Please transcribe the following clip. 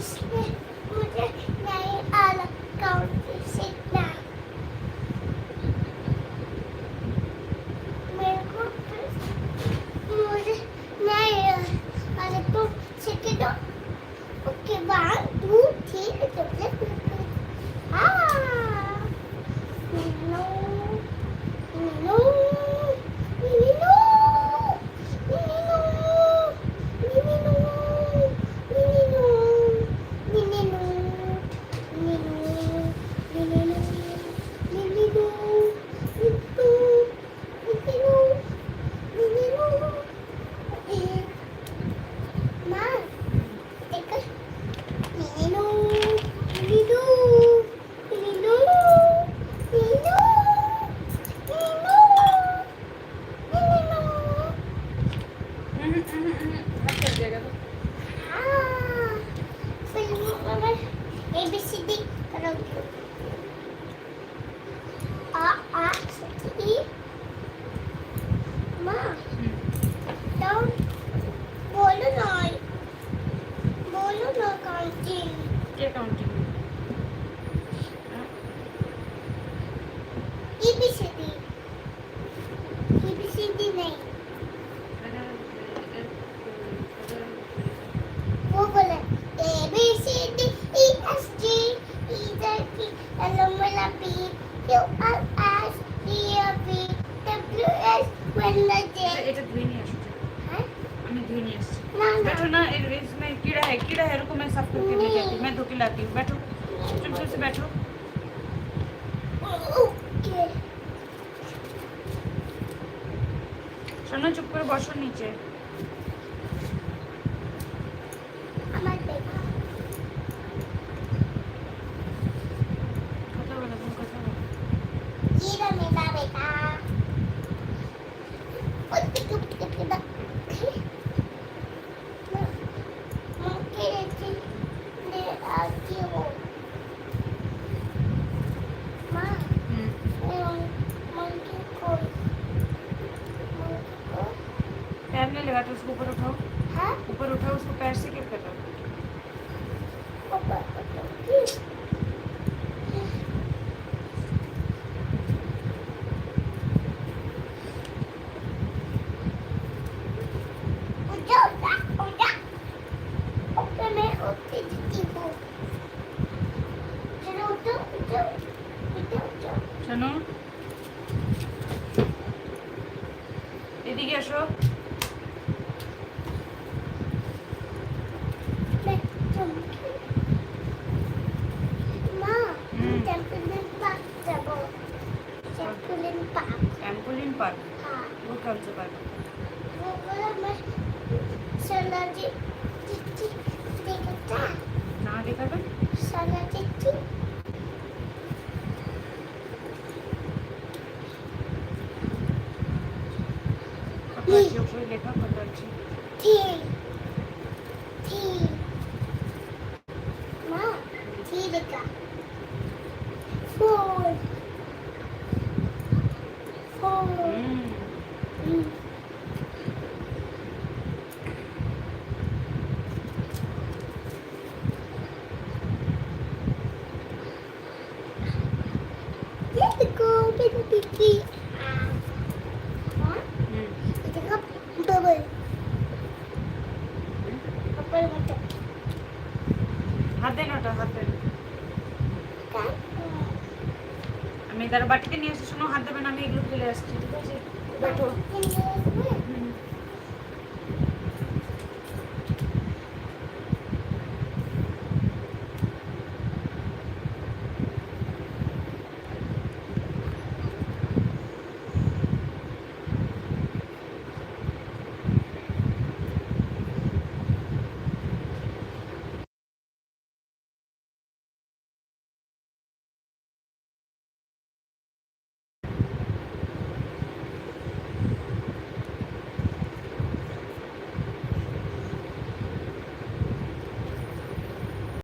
इसमें मुझे नहीं आला काउंटी सीखना मेरे को मुझे नहीं आला तुम सीख दो ओके 1 2 3 हाँ नो नो ABCD करोगे आ ई माँ डाउन बोलो ना काउंटिंग क्या काउंटिंग ABCD नहीं वो बोले ABCD EFG EZP LMNP QRS TUV WX WZ এটা ধুয়ে নিয়ে আসো हाँ আমি ধুয়ে নিয়ে আসছি ना बैठो ना इसमें कीड़ा है रुको मैं साफ करके ले जाती हूँ मैं धो के लाती हूँ बैठो चुपचाप से बैठो ओके শোনো চুপ করে বসো নিচে আমার বেটা কথা বলো তুমি কথা বলো ये रहा मेरा बेटा पैर नहीं लगा तो उसको ऊपर उठाओ ऊपर उठाओ उसको पैर से क्या कर रहा শোনো এদিকে আসো ট্যাম্পোলিন পার্ক वो कौन सा पार्क না দেখাবে ऊपर लेखा कत আছে হাত দেন ওটা হাত দেন আমি তার বাটিতে নিয়ে আসছি শোনো হাত দেবেন আমি এগুলো ফেলে আসছি ঠিক আছে बैठो